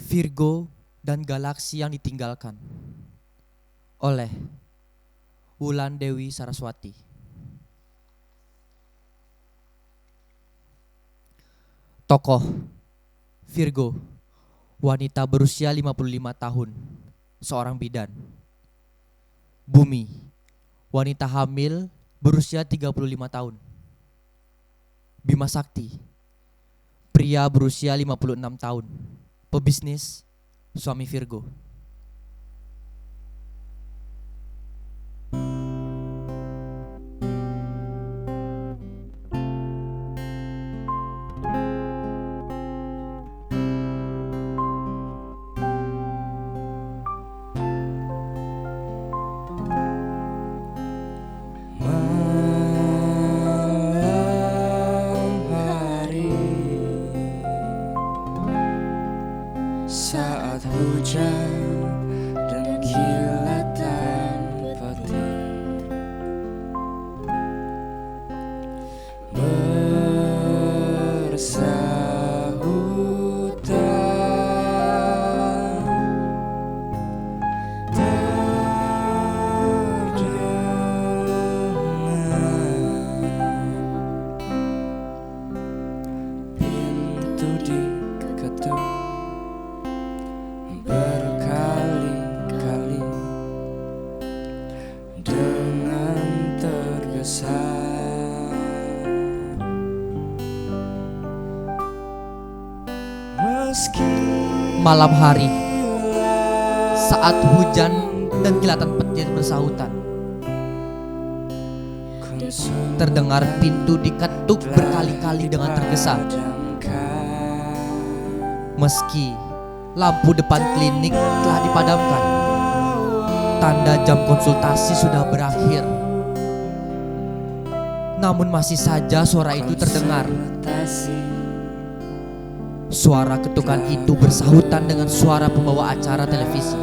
Virgo dan Galaksi yang Ditinggalkan oleh Wulandewi Saraswati. Tokoh Virgo, wanita berusia 55 tahun, seorang bidan. Bumi, wanita hamil berusia 35 tahun. Bima Sakti, pria berusia 56 tahun, pebisnis, suami Virgo. Saat hujan dan kilatan petir bersahutan, terdengar pintu diketuk berkali-kali dengan tergesa. Malam hari, saat hujan dan kilatan petir bersahutan, terdengar pintu diketuk berkali-kali dengan tergesa. Meski lampu depan klinik telah dipadamkan, tanda jam konsultasi sudah berakhir, namun masih saja suara itu terdengar. Suara ketukan itu bersahutan dengan suara pembawa acara televisi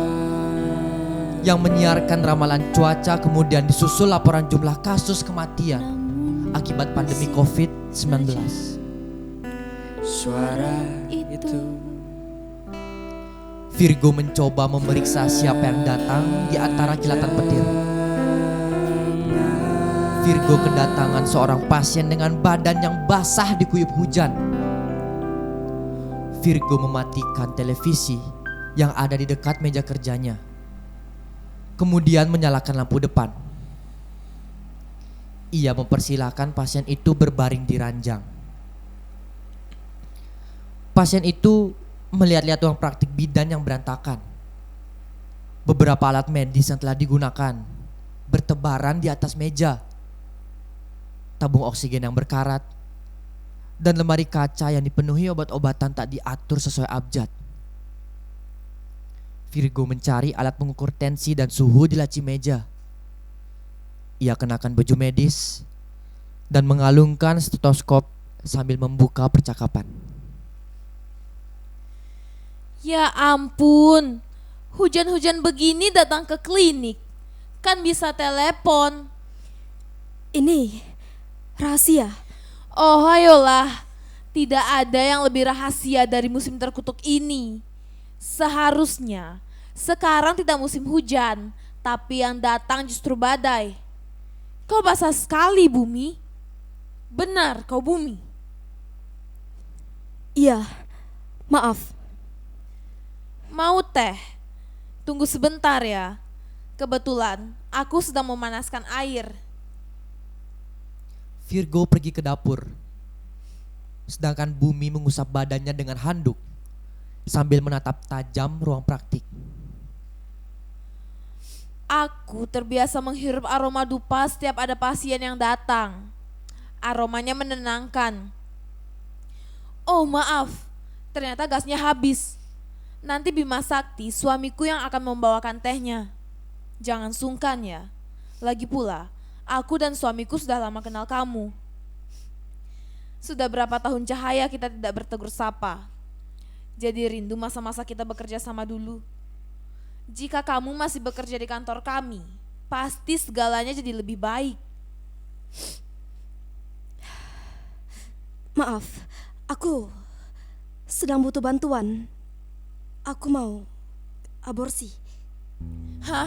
yang menyiarkan ramalan cuaca, kemudian disusul laporan jumlah kasus kematian akibat pandemi COVID-19. Suara itu Virgo mencoba memeriksa siapa yang datang di antara kilatan petir. Virgo kedatangan seorang pasien dengan badan yang basah diguyur hujan. Virgo mematikan televisi yang ada di dekat meja kerjanya, kemudian menyalakan lampu depan. Ia mempersilahkan pasien itu berbaring di ranjang. Pasien itu melihat-lihat ruang praktik bidan yang berantakan. Beberapa alat medis yang telah digunakan bertebaran di atas meja. Tabung oksigen yang berkarat dan lemari kaca yang dipenuhi obat-obatan tak diatur sesuai abjad. Virgo mencari alat pengukur tensi dan suhu di laci meja. Ia kenakan baju medis dan mengalungkan stetoskop sambil membuka percakapan. Ya ampun, hujan-hujan begini datang ke klinik. Kan bisa telepon. Ini rahasia. Oh ayolah, tidak ada yang lebih rahasia dari musim terkutuk ini. Seharusnya sekarang tidak musim hujan, tapi yang datang justru badai. Kau basah sekali, Bumi. Benar kau, Bumi. Iya, maaf. Mau teh? Tunggu sebentar ya. Kebetulan aku sedang memanaskan air. Virgo pergi ke dapur, sedangkan Bumi mengusap badannya dengan handuk sambil menatap tajam ruang praktik. Aku terbiasa menghirup aroma dupa setiap ada pasien yang datang. Aromanya menenangkan. Oh maaf, ternyata gasnya habis. Nanti Bima Sakti, suamiku yang akan membawakan tehnya. Jangan sungkan ya. Lagi pula, aku dan suamiku sudah lama kenal kamu. Sudah berapa tahun cahaya kita tidak bertegur sapa. Jadi rindu masa-masa kita bekerja sama dulu. Jika kamu masih bekerja di kantor kami, pasti segalanya jadi lebih baik. Maaf, aku sedang butuh bantuan. Aku mau aborsi. Hah?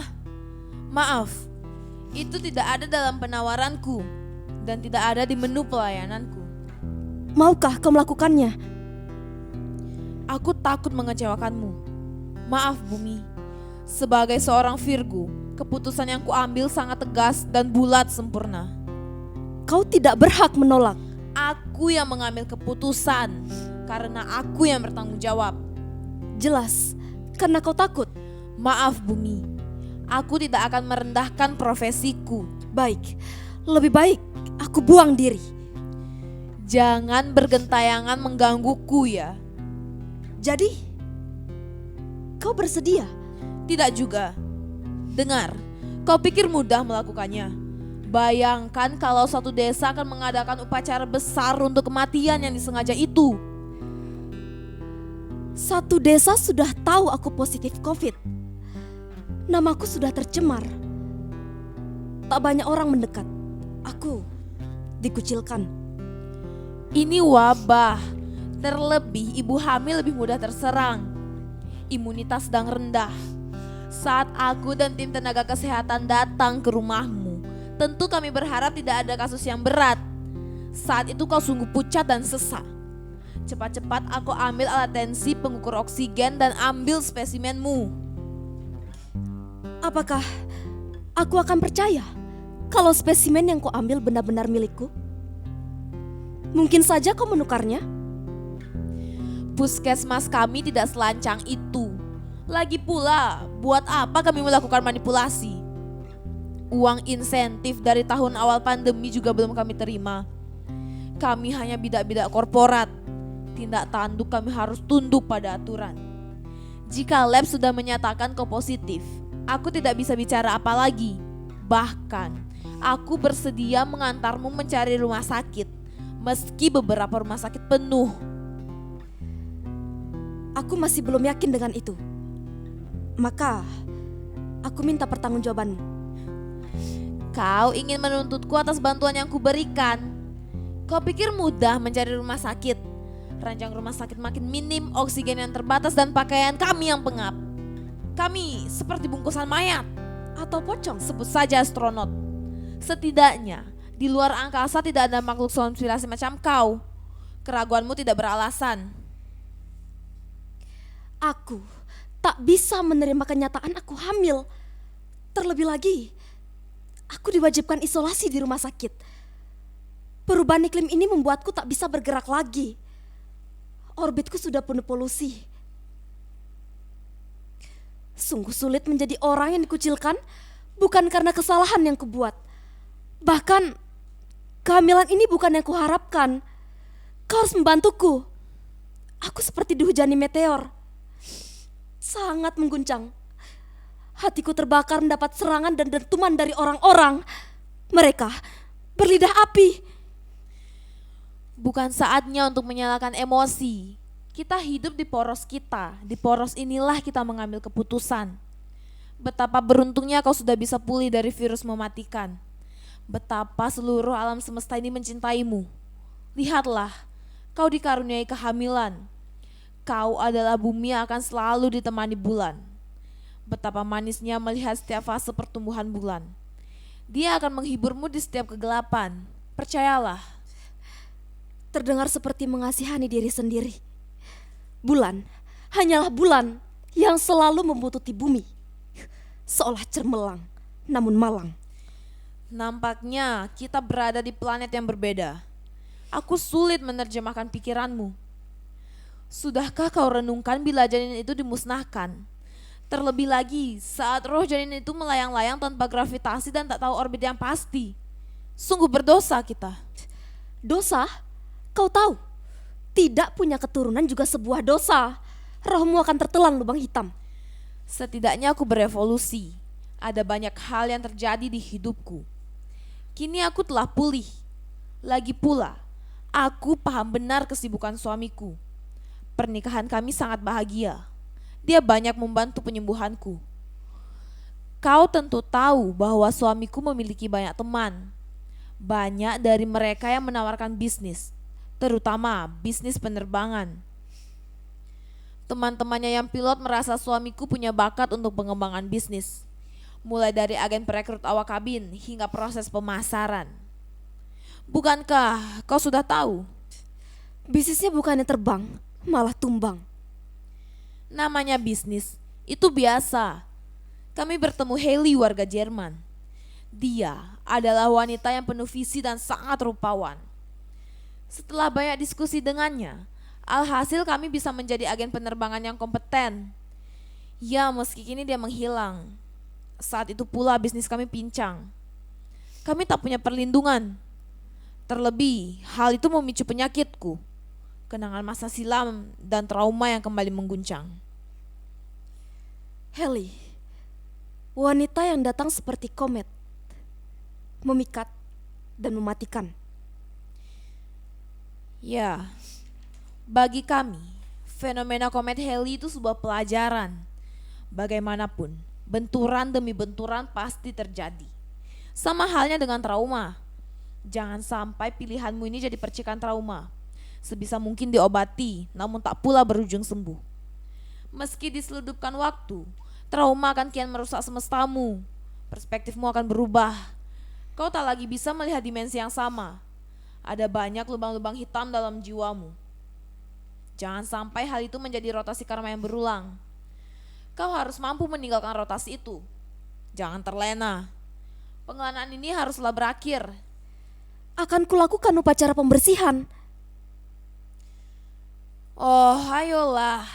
Maaf, itu tidak ada dalam penawaranku dan tidak ada di menu pelayananku. Maukah kau melakukannya? Aku takut mengecewakanmu. Maaf Bumi, sebagai seorang Virgo, keputusan yang kuambil sangat tegas dan bulat sempurna. Kau tidak berhak menolak. Aku yang mengambil keputusan karena aku yang bertanggung jawab. Jelas, karena kau takut. Maaf Bumi, aku tidak akan merendahkan profesiku. Baik, lebih baik aku buang diri. Jangan bergentayangan menggangguku ya. Jadi, kau bersedia? Tidak juga. Dengar, kau pikir mudah melakukannya? Bayangkan kalau suatu desa akan mengadakan upacara besar untuk kematian yang disengaja itu. Satu desa sudah tahu aku positif COVID. Namaku sudah tercemar. Tak banyak orang mendekat. Aku dikucilkan. Ini wabah. Terlebih ibu hamil lebih mudah terserang. Imunitas sedang rendah. Saat aku dan tim tenaga kesehatan datang ke rumahmu, tentu kami berharap tidak ada kasus yang berat. Saat itu kau sungguh pucat dan sesak. Cepat-cepat aku ambil alat tensi pengukur oksigen dan ambil spesimenmu. Apakah aku akan percaya kalau spesimen yang kau ambil benar-benar milikku? Mungkin saja kau menukarnya. Puskesmas kami tidak selancang itu. Lagi pula, buat apa kami melakukan manipulasi? Uang insentif dari tahun awal pandemi juga belum kami terima. Kami hanya bidak-bidak korporat. Tindak tanduk kami harus tunduk pada aturan. Jika lab sudah menyatakan kau positif, aku tidak bisa bicara apa lagi. Bahkan, aku bersedia mengantarmu mencari rumah sakit, meski beberapa rumah sakit penuh. Aku masih belum yakin dengan itu. Maka, aku minta pertanggungjawabanmu. Kau ingin menuntutku atas bantuan yang kuberikan. Kau pikir mudah mencari rumah sakit? Ranjang rumah sakit makin minim, oksigen yang terbatas, dan pakaian kami yang pengap. Kami seperti bungkusan mayat atau pocong, sebut saja astronot. Setidaknya di luar angkasa tidak ada makhluk konspirasi macam kau. Keraguanmu tidak beralasan. Aku tak bisa menerima kenyataan aku hamil. Terlebih lagi, aku diwajibkan isolasi di rumah sakit. Perubahan iklim ini membuatku tak bisa bergerak lagi. Orbitku sudah penuh polusi. Sungguh sulit menjadi orang yang dikucilkan bukan karena kesalahan yang kubuat. Bahkan kehamilan ini bukan yang kuharapkan. Kau harus membantuku. Aku seperti dihujani meteor. Sangat mengguncang. Hatiku terbakar mendapat serangan dan dentuman dari orang-orang. Mereka berlidah api. Bukan saatnya untuk menyalakan emosi. Kita hidup di poros kita. Di poros inilah kita mengambil keputusan. Betapa beruntungnya kau sudah bisa pulih dari virus mematikan. Betapa seluruh alam semesta ini mencintaimu. Lihatlah, kau dikaruniai kehamilan. Kau adalah bumi yang akan selalu ditemani bulan. Betapa manisnya melihat setiap fase pertumbuhan bulan. Dia akan menghiburmu di setiap kegelapan. Percayalah. Terdengar seperti mengasihani diri sendiri. Bulan hanyalah bulan yang selalu membutuhkan bumi. Seolah cermelang, namun malang. Nampaknya kita berada di planet yang berbeda. Aku sulit menerjemahkan pikiranmu. Sudahkah kau renungkan bila janin itu dimusnahkan? Terlebih lagi saat roh janin itu melayang-layang tanpa gravitasi dan tak tahu orbit yang pasti. Sungguh berdosa kita. Dosa? Kau tahu, tidak punya keturunan juga sebuah dosa. Rohmu akan tertelan lubang hitam. Setidaknya aku berevolusi. Ada banyak hal yang terjadi di hidupku. Kini aku telah pulih. Lagi pula, aku paham benar kesibukan suamiku. Pernikahan kami sangat bahagia. Dia banyak membantu penyembuhanku. Kau tentu tahu bahwa suamiku memiliki banyak teman. Banyak dari mereka yang menawarkan bisnis, terutama bisnis penerbangan. Teman-temannya yang pilot merasa suamiku punya bakat untuk pengembangan bisnis. Mulai dari agen perekrut awak kabin hingga proses pemasaran. Bukankah kau sudah tahu? Bisnisnya bukannya terbang, malah tumbang. Namanya bisnis, itu biasa. Kami bertemu Haley, warga Jerman. Dia adalah wanita yang penuh visi dan sangat rupawan. Setelah banyak diskusi dengannya, alhasil kami bisa menjadi agen penerbangan yang kompeten. Ya, meski kini dia menghilang. Saat itu pula bisnis kami pincang. Kami tak punya perlindungan. Terlebih, hal itu memicu penyakitku. Kenangan masa silam dan trauma yang kembali mengguncang. Haley, wanita yang datang seperti komet, memikat dan mematikan. Ya, bagi kami, fenomena komet Halley itu sebuah pelajaran. Bagaimanapun, benturan demi benturan pasti terjadi. Sama halnya dengan trauma. Jangan sampai pilihanmu ini jadi percikan trauma. Sebisa mungkin diobati, namun tak pula berujung sembuh. Meski diseludupkan waktu, trauma akan kian merusak semestamu. Perspektifmu akan berubah. Kau tak lagi bisa melihat dimensi yang sama. Ada banyak lubang-lubang hitam dalam jiwamu. Jangan sampai hal itu menjadi rotasi karma yang berulang. Kau harus mampu meninggalkan rotasi itu. Jangan terlena. Pengelanaan ini haruslah berakhir. Akan kulakukan upacara pembersihan. Oh, ayolah.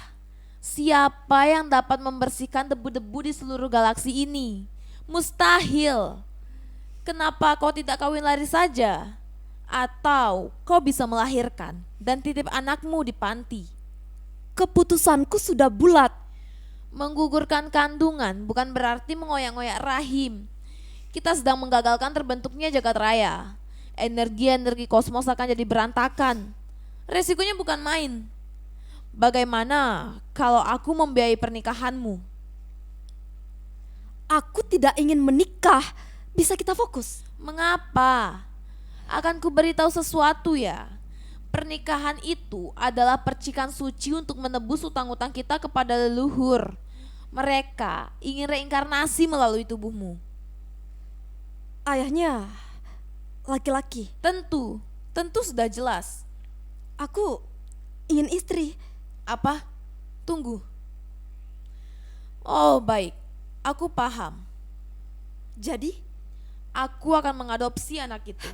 Siapa yang dapat membersihkan debu-debu di seluruh galaksi ini? Mustahil. Kenapa kau tidak kawin lari saja? Atau kau bisa melahirkan dan titip anakmu di panti? Keputusanku sudah bulat. Menggugurkan kandungan bukan berarti mengoyak-ngoyak rahim. Kita sedang menggagalkan terbentuknya jagat raya. Energi-energi kosmos akan jadi berantakan. Resikonya bukan main. Bagaimana kalau aku membiayai pernikahanmu? Aku tidak ingin menikah. Bisa kita fokus? Mengapa? Akan kuberitahu sesuatu ya. Pernikahan itu adalah percikan suci untuk menebus utang-utang kita kepada leluhur. Mereka ingin reinkarnasi melalui tubuhmu. Ayahnya laki-laki. Tentu sudah jelas. Aku ingin istri. Apa? Tunggu. Oh baik, aku paham. Jadi Aku akan mengadopsi anak itu.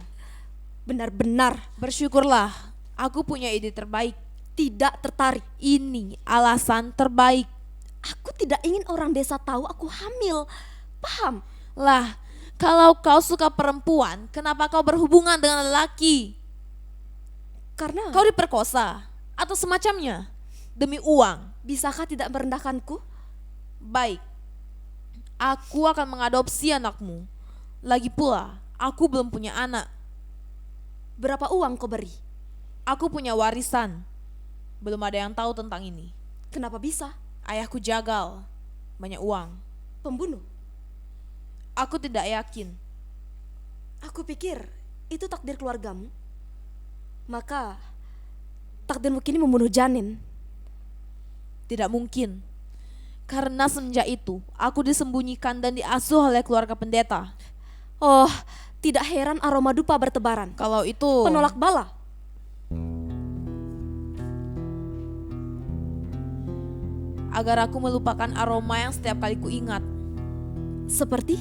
benar-benar Bersyukurlah, aku punya ide terbaik. tidak tertarik. Ini alasan terbaik. Aku tidak ingin orang desa tahu aku hamil. Paham? Lah, kalau kau suka perempuan, kenapa kau berhubungan dengan lelaki? Karena Kau diperkosa atau semacamnya demi uang. bisakah tidak merendahkanku? Baik, aku akan mengadopsi anakmu. Lagi pula, aku belum punya anak. Berapa uang kau beri? Aku punya warisan. Belum ada yang tahu tentang ini. Kenapa bisa? Ayahku jagal, banyak uang. Pembunuh? Aku tidak yakin. Aku pikir itu takdir keluargamu. Maka takdirmu kini membunuh janin. Tidak mungkin. Karena semenjak itu, aku disembunyikan dan diasuh oleh keluarga pendeta. Oh, tidak heran aroma dupa bertebaran. Kalau itu... Penolak bala. Agar aku melupakan aroma yang setiap kali ku ingat. Seperti?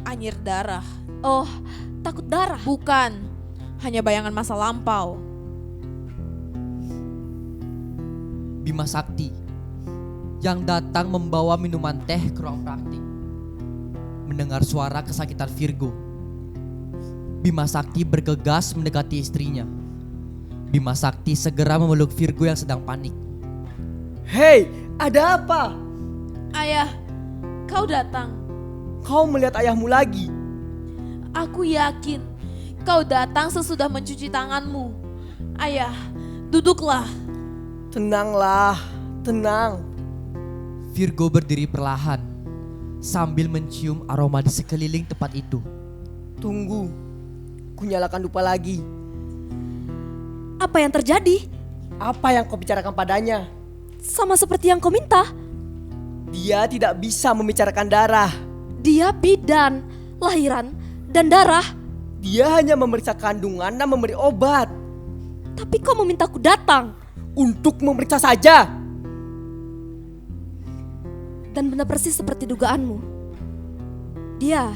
Anyir darah. Oh, takut darah. Bukan, hanya bayangan masa lampau. Bima Sakti yang datang membawa minuman teh ke ruang praktik. Mendengar suara kesakitan Virgo, Bima Sakti bergegas mendekati istrinya. Bima Sakti segera memeluk Virgo yang sedang panik. Hei, ada apa? Ayah, kau datang. Kau melihat ayahmu lagi? Aku yakin kau datang sesudah mencuci tanganmu. Ayah, duduklah. Tenanglah, tenang. Virgo berdiri perlahan sambil mencium aroma di sekeliling tempat itu. Tunggu, ku nyalakan dupa lagi. Apa yang terjadi? Apa yang kau bicarakan padanya? Sama seperti yang kau minta. Dia tidak bisa membicarakan darah. Dia bidan, lahiran, dan darah. Dia hanya memeriksa kandungan dan memberi obat. Tapi kau memintaku datang. Untuk memeriksa saja. Dan benar persis seperti dugaanmu. Dia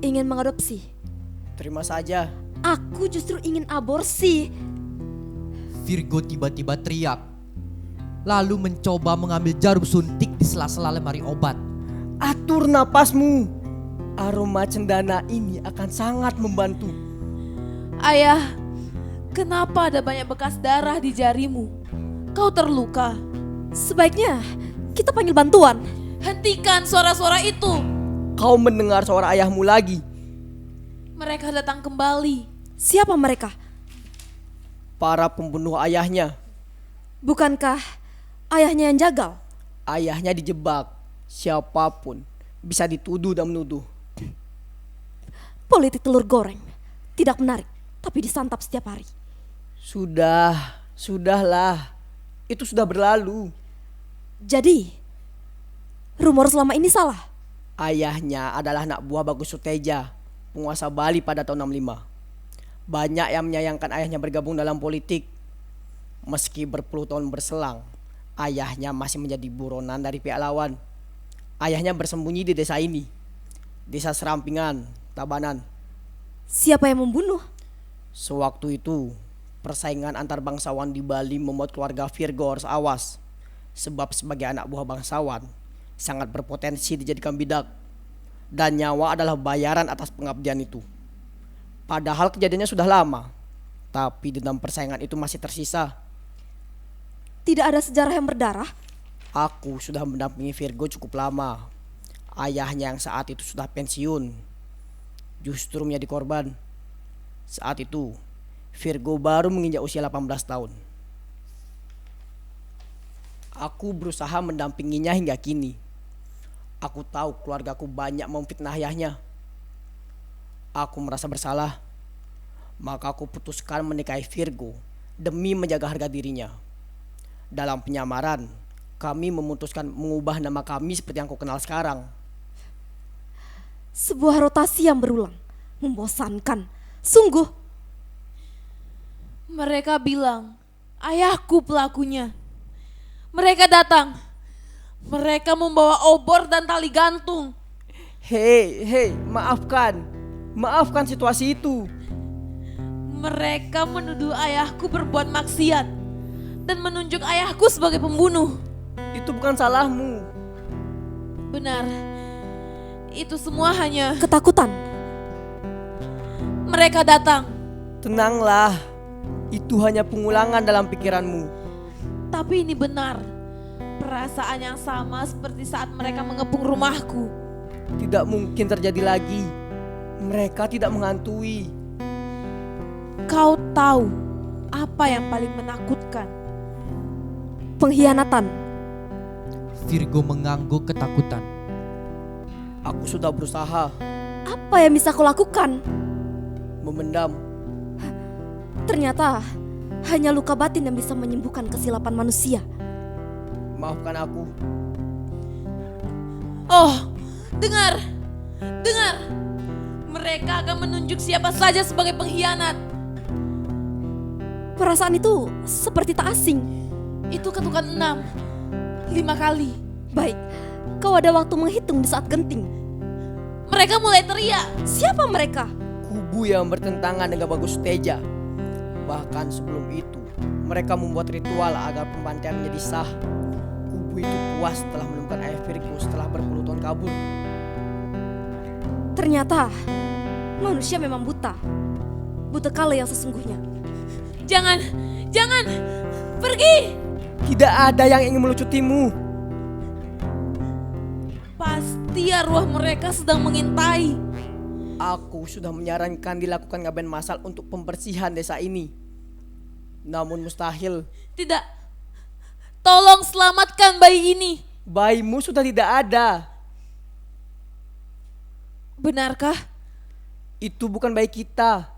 ingin mengadopsi. Terima saja. Aku justru ingin aborsi. Virgo tiba-tiba teriak. Lalu mencoba mengambil jarum suntik di sela-sela lemari obat. Atur napasmu. Aroma cendana ini akan sangat membantu. Ayah, kenapa ada banyak bekas darah di jarimu? Kau terluka. Sebaiknya kita panggil bantuan. Hentikan suara-suara itu. Kau mendengar suara ayahmu lagi. Mereka datang kembali. Siapa mereka? Para pembunuh ayahnya. Bukankah ayahnya yang jagal? Ayahnya dijebak. Siapapun bisa dituduh dan menuduh. Politik telur goreng. Tidak menarik, tapi disantap setiap hari. Sudahlah. Itu sudah berlalu. Jadi, rumor selama ini salah. Ayahnya adalah anak buah Bagus Suteja, penguasa Bali pada tahun 65. Banyak yang menyayangkan ayahnya bergabung dalam politik. Meski berpuluh tahun berselang, ayahnya masih menjadi buronan dari pihak lawan. Ayahnya bersembunyi di desa ini, desa Serampingan, Tabanan. Siapa yang membunuh? Sewaktu itu, persaingan antar bangsawan di Bali membuat keluarga Virgo harus awas. Sebab sebagai anak buah bangsawan, sangat berpotensi dijadikan bidak. Dan nyawa adalah bayaran atas pengabdian itu. Padahal kejadiannya sudah lama, tapi dendam persaingan itu masih tersisa. Tidak ada sejarah yang berdarah? Aku sudah mendampingi Virgo cukup lama. Ayahnya yang saat itu sudah pensiun justru menjadi korban. Saat itu Virgo baru menginjak usia 18 tahun. Aku berusaha mendampinginya hingga kini. Aku tahu keluargaku banyak memfitnah ayahnya. Aku merasa bersalah. Maka aku putuskan menikahi Virgo demi menjaga harga dirinya. Dalam penyamaran, kami memutuskan mengubah nama kami seperti yang kau kenal sekarang. Sebuah rotasi yang berulang. Membosankan. Sungguh. Mereka bilang, ayahku pelakunya. Mereka datang. Mereka membawa obor dan tali gantung. Hei, maafkan situasi itu. Mereka menuduh ayahku berbuat maksiat dan menunjuk ayahku sebagai pembunuh. Itu bukan salahmu. Benar, itu semua hanya Ketakutan. mereka datang. Tenanglah, itu hanya pengulangan dalam pikiranmu. Tapi ini benar, perasaan yang sama seperti saat mereka mengepung rumahku. Tidak mungkin terjadi lagi. Mereka tidak menghantui. Kau tahu apa yang paling menakutkan? Pengkhianatan. Virgo mengangguk ketakutan. Aku sudah berusaha Apa yang bisa kau lakukan? memendam. Ternyata hanya luka batin yang bisa menyembuhkan kesilapan manusia. Maafkan aku. Oh, dengar. Mereka akan menunjuk siapa saja sebagai pengkhianat. Perasaan itu seperti tak asing. Itu ketukan 6, 5 kali. Baik, kau ada waktu menghitung di saat genting. Mereka mulai teriak. Siapa mereka? Kubu yang bertentangan dengan Bagus Teja. Bahkan sebelum itu, mereka membuat ritual agar pembantaian menjadi sah. Kubu itu puas setelah menemukan ayah Virgo setelah berpuluh tahun kabur. Ternyata manusia memang buta. Buta kala yang sesungguhnya. Jangan, pergi. Tidak ada yang ingin melucutimu. Pasti arwah mereka sedang mengintai. Aku sudah menyarankan dilakukan ngaben massal untuk pembersihan desa ini. Namun mustahil. Tidak, tolong selamatkan bayi ini. Bayimu sudah tidak ada. Benarkah? Itu bukan bayi kita.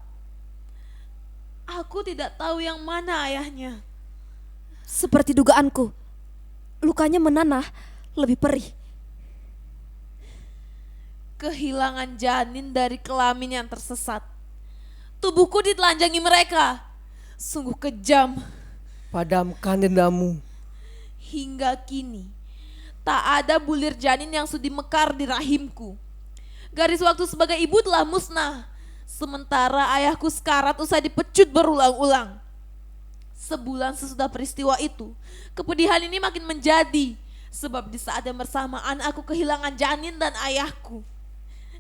Aku tidak tahu yang mana ayahnya. Seperti dugaanku, lukanya menanah lebih perih. Kehilangan janin dari kelamin yang tersesat. Tubuhku ditelanjangi mereka. Sungguh kejam. Padamkan dendammu. Hingga kini, tak ada bulir janin yang sudi mekar di rahimku. Garis waktu sebagai ibu telah musnah. Sementara ayahku sekarat usai dipecut berulang-ulang. Sebulan sesudah peristiwa itu, kepedihan ini makin menjadi. Sebab di saat yang bersamaan aku kehilangan janin dan ayahku.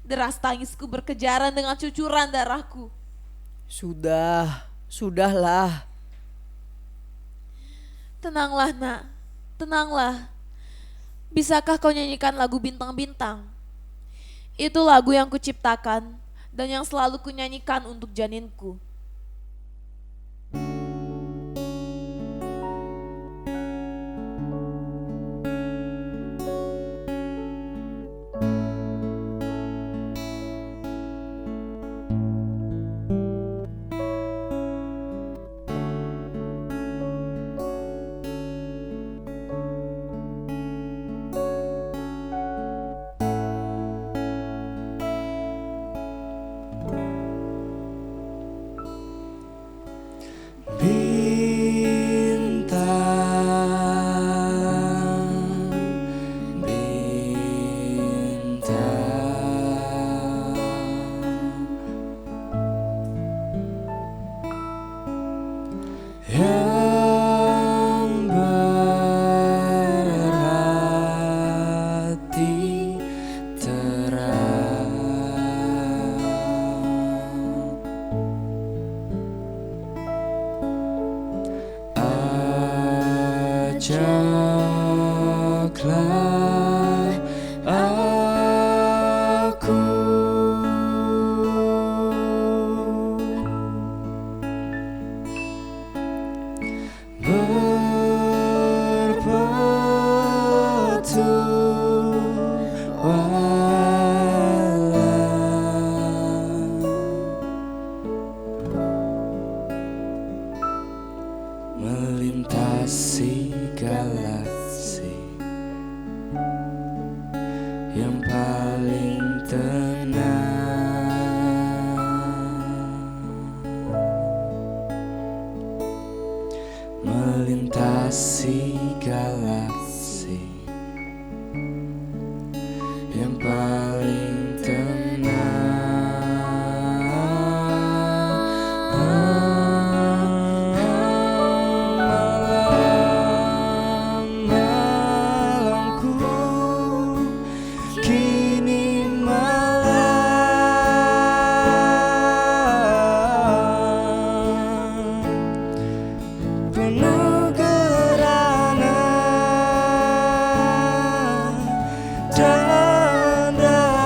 Deras tangisku berkejaran dengan cucuran darahku. Sudahlah. Tenanglah nak, tenanglah. Bisakah kau nyanyikan lagu bintang-bintang? Itu lagu yang kuciptakan dan yang selalu kunyanyikan untuk janinku. Yang berhati terang, ajaklah aku melintasi galaksi yang paling tenang, melintasi galaksi yang paling malamku kini malam penuh gerhana dan yang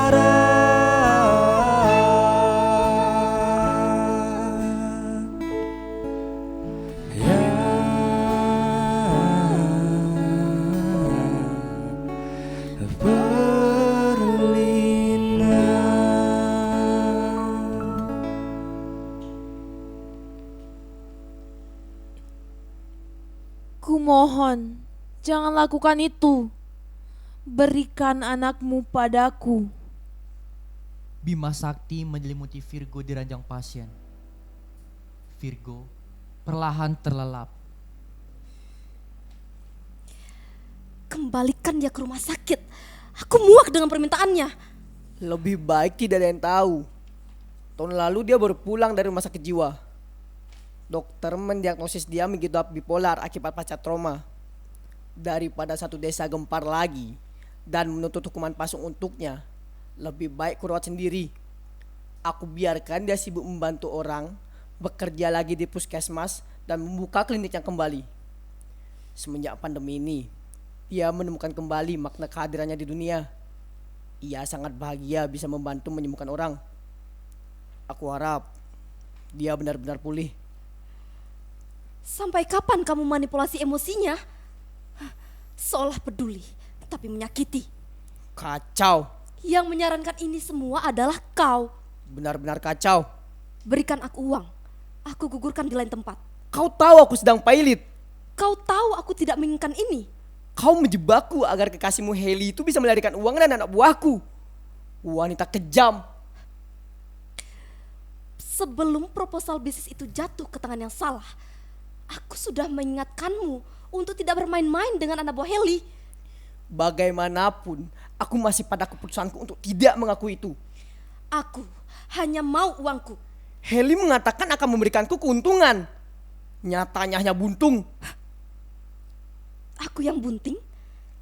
berlinang. Kumohon, jangan lakukan itu. Berikan anakmu padaku. Bima Sakti menyelimuti Virgo di ranjang pasien. Virgo perlahan terlelap. Kembalikan dia ke rumah sakit. Aku muak dengan permintaannya. Lebih baik tidak ada yang tahu. Tahun lalu dia baru pulang dari rumah sakit jiwa. Dokter mendiagnosis dia mengidap bipolar akibat pasca trauma. Daripada satu desa gempar lagi dan menuntut hukuman pasung untuknya, lebih baik kurawat sendiri. Aku biarkan dia sibuk membantu orang, bekerja lagi di puskesmas dan membuka kliniknya kembali. Semenjak pandemi ini, ia menemukan kembali makna kehadirannya di dunia. Ia sangat bahagia bisa membantu menyembuhkan orang. Aku harap dia benar-benar pulih. Sampai kapan kamu manipulasi emosinya? Seolah peduli, tapi menyakiti. Kacau, Yang menyarankan ini semua adalah kau. benar-benar kacau. Berikan aku uang, aku gugurkan di lain tempat. Kau tahu aku sedang pailit. Kau tahu aku tidak menginginkan ini. Kau menjebakku agar kekasihmu Heli itu bisa melarikan uang dan anak buahku. Wanita kejam. Sebelum proposal bisnis itu jatuh ke tangan yang salah, aku sudah mengingatkanmu untuk tidak bermain-main dengan anak buah Heli. Bagaimanapun, aku masih pada keputusanku untuk tidak mengakui itu. Aku hanya mau uangku. Heli mengatakan akan memberikanku keuntungan. Nyatanya hanya buntung. Aku yang bunting?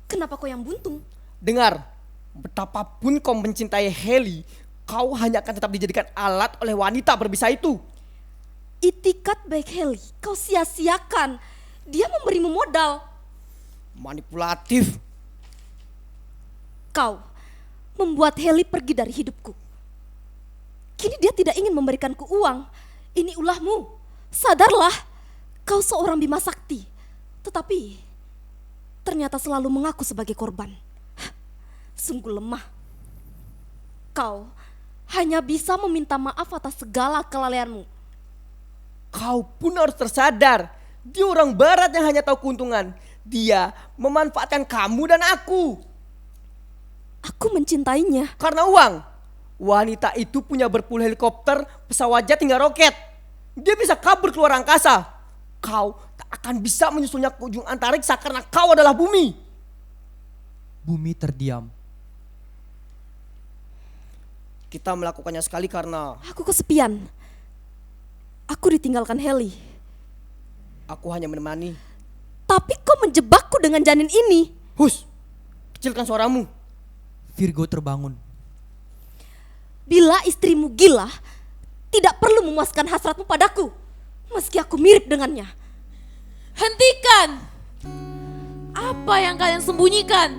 Kenapa kau yang buntung? Dengar, betapapun kau mencintai Heli, kau hanya akan tetap dijadikan alat oleh wanita berbisa itu. Itikat baik Heli kau sia-siakan. Dia memberimu modal. Manipulatif. Kau membuat Heli pergi dari hidupku. Kini dia tidak ingin memberikanku uang. Ini ulahmu. Sadarlah, kau seorang Bima Sakti. Tetapi ternyata selalu mengaku sebagai korban. Sungguh lemah. Kau hanya bisa meminta maaf atas segala kelalaianmu. Kau pun harus tersadar. Dia orang barat yang hanya tahu keuntungan. Dia memanfaatkan kamu dan aku. Aku mencintainya. Karena uang. Wanita itu punya berpuluh helikopter, pesawat jet hingga roket. Dia bisa kabur keluar angkasa. Kau tak akan bisa menyusulnya ke ujung antariksa karena kau adalah bumi. Bumi terdiam. Kita melakukannya sekali karena Aku kesepian. Aku ditinggalkan Heli. aku hanya menemani. Tapi kau menjebakku dengan janin ini. Hus, kecilkan suaramu. Virgo terbangun. Bila istrimu gila, tidak perlu memuaskan hasratmu padaku. Meski aku mirip dengannya. Hentikan! Apa yang kalian sembunyikan?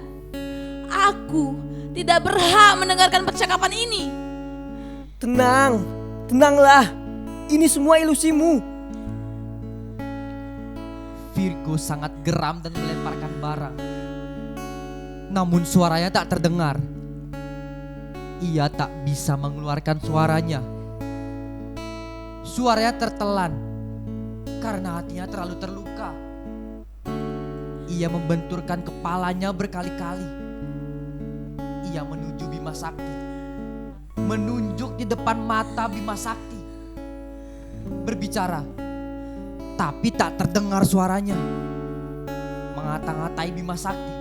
Aku tidak berhak mendengarkan percakapan ini. Tenang, tenanglah. Ini semua ilusimu. Virgo sangat geram dan melemparkan barang. Namun suaranya tak terdengar. Ia tak bisa mengeluarkan suaranya. Suaranya tertelan karena hatinya terlalu terluka. Ia membenturkan kepalanya berkali-kali. Ia menuju Bima Sakti. Menunjuk di depan mata Bima Sakti. Berbicara, tapi tak terdengar suaranya. Mengata-ngatai Bima Sakti.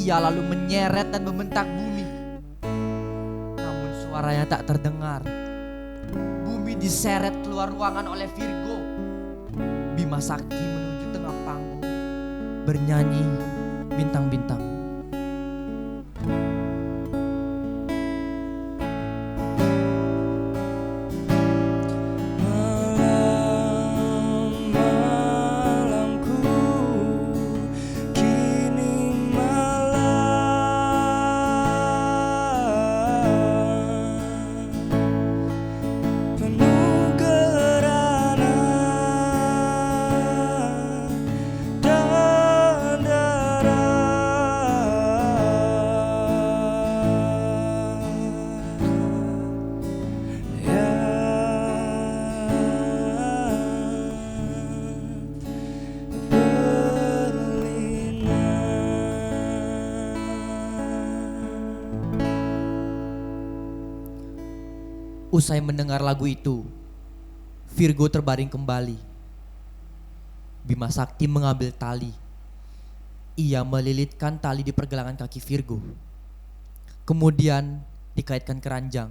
Ia lalu menyeret dan membentak bumi. Namun suaranya tak terdengar. Bumi diseret keluar ruangan oleh Virgo. Bima Sakti menuju tengah panggung, bernyanyi bintang-bintang. Malamku kini malam penuh gerhana dan Usai mendengar lagu itu, Virgo terbaring kembali. Bima Sakti mengambil tali. Ia melilitkan tali di pergelangan kaki Virgo. Kemudian dikaitkan keranjang.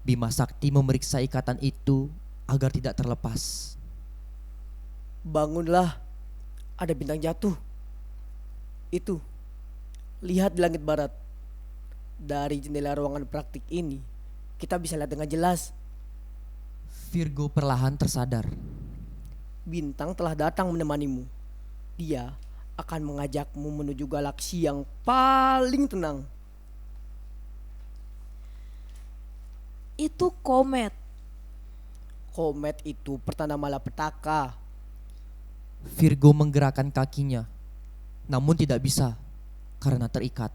Bima Sakti memeriksa ikatan itu agar tidak terlepas. Bangunlah, ada bintang jatuh. Itu, lihat di langit barat. Dari jendela ruangan praktik ini, kita bisa lihat dengan jelas. Virgo perlahan tersadar. Bintang telah datang menemanimu. Dia akan mengajakmu menuju galaksi yang paling tenang. Itu komet. Komet itu pertanda malapetaka. Virgo menggerakkan kakinya, namun tidak bisa karena terikat.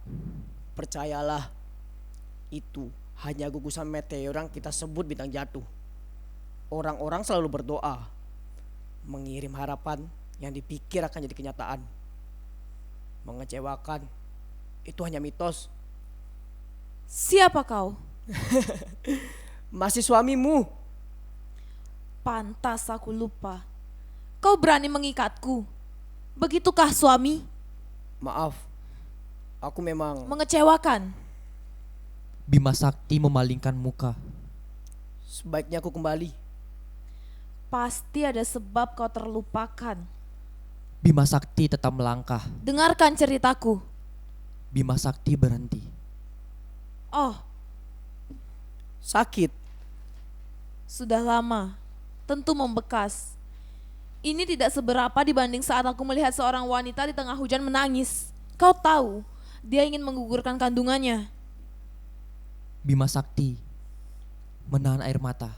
Percayalah, itu hanya gugusan meteor yang kita sebut bintang jatuh. Orang-orang selalu berdoa, mengirim harapan yang dipikir akan jadi kenyataan. Mengecewakan, itu hanya mitos. Siapa kau? Masih suamimu. Pantas aku lupa. Kau berani mengikatku. Begitukah suami? Maaf, aku memang Mengecewakan. Bima Sakti memalingkan muka. sebaiknya aku kembali. Pasti ada sebab kau terlupakan. Bima Sakti tetap melangkah. Dengarkan ceritaku. Bima Sakti berhenti. Oh, Sakit. sudah lama. Tentu membekas. Ini tidak seberapa dibanding saat aku melihat seorang wanita di tengah hujan menangis. Kau tahu, dia ingin menggugurkan kandungannya. Bima Sakti menahan air mata.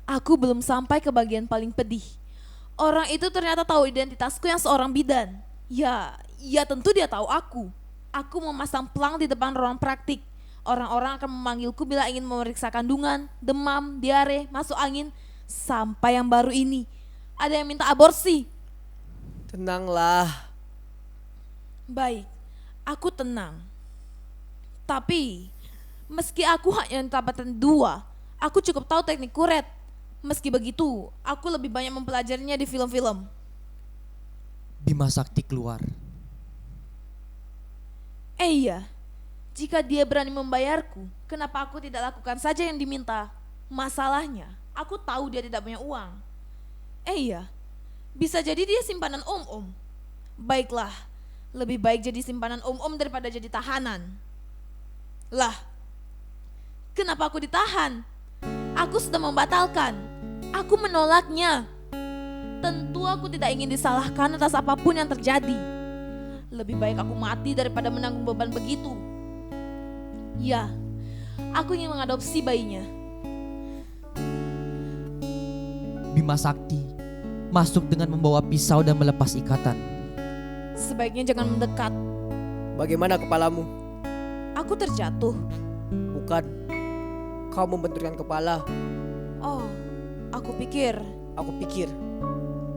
Aku belum sampai ke bagian paling pedih. Orang itu ternyata tahu identitasku yang seorang bidan. Ya tentu dia tahu aku. Aku memasang pelang di depan ruang praktik. Orang-orang akan memanggilku bila ingin memeriksa kandungan, demam, diare, masuk angin. Sampai yang baru ini, ada yang minta aborsi. Tenanglah. Baik, aku tenang. Tapi, meski aku hanya tabatan 2, aku cukup tahu teknik kuret. Meski begitu, aku lebih banyak mempelajarinya di film-film. Bima Sakti keluar. Iya, jika dia berani membayarku, kenapa aku tidak lakukan saja yang diminta? Masalahnya, aku tahu dia tidak punya uang. Iya, bisa jadi dia simpanan om-om. Baiklah, lebih baik jadi simpanan om-om daripada jadi tahanan. Lah, kenapa aku ditahan? Aku sudah membatalkan. Aku menolaknya. Tentu aku tidak ingin disalahkan atas apapun yang terjadi. Lebih baik aku mati daripada menanggung beban begitu. Ya, aku ingin mengadopsi bayinya. Bima Sakti masuk dengan membawa pisau dan melepas ikatan. Sebaiknya jangan mendekat. Bagaimana kepalamu? Aku terjatuh. Bukan. Kau membenturkan kepala. Oh, aku pikir.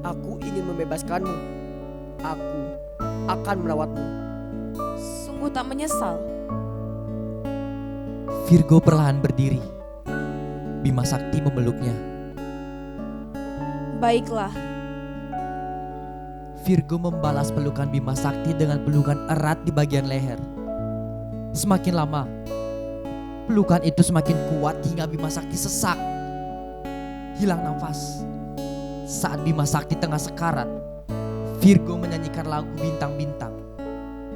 Aku ingin membebaskanmu. Aku akan merawatmu. Sungguh tak menyesal. Virgo perlahan berdiri. Bima Sakti memeluknya. Baiklah, Virgo membalas pelukan Bima Sakti dengan pelukan erat di bagian leher. Semakin lama, pelukan itu semakin kuat hingga Bima Sakti sesak. Hilang nafas. Saat Bima Sakti tengah sekarat, Virgo menyanyikan lagu Bintang-Bintang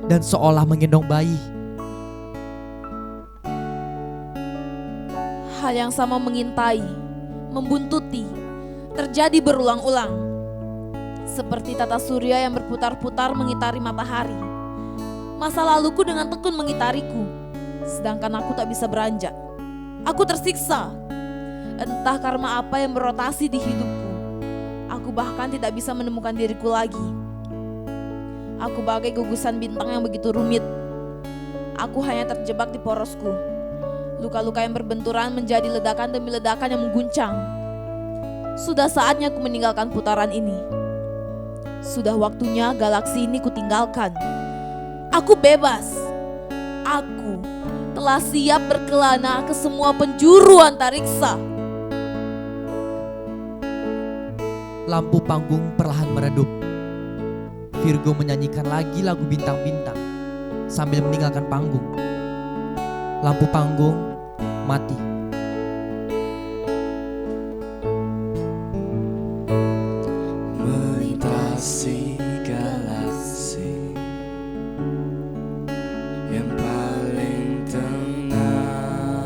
dan seolah menggendong bayi. hal yang sama mengintai, membuntuti, terjadi berulang-ulang. Seperti tata surya yang berputar-putar mengitari matahari. Masa laluku dengan tekun mengitariku, sedangkan aku tak bisa beranjak. Aku tersiksa, entah karma apa yang berotasi di hidupku. Aku bahkan tidak bisa menemukan diriku lagi. Aku bagai gugusan bintang yang begitu rumit. Aku hanya terjebak di porosku. Luka-luka yang berbenturan menjadi ledakan demi ledakan yang mengguncang. Sudah saatnya aku meninggalkan putaran ini. Sudah waktunya galaksi ini kutinggalkan. Aku bebas. Aku telah siap berkelana ke semua penjuru antariksa. Lampu panggung perlahan meredup. Virgo menyanyikan lagi lagu Bintang-Bintang sambil meninggalkan panggung. Lampu panggung mati. Melintasi galaksi yang paling tenang,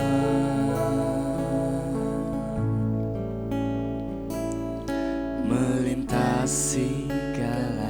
melintasi galaksi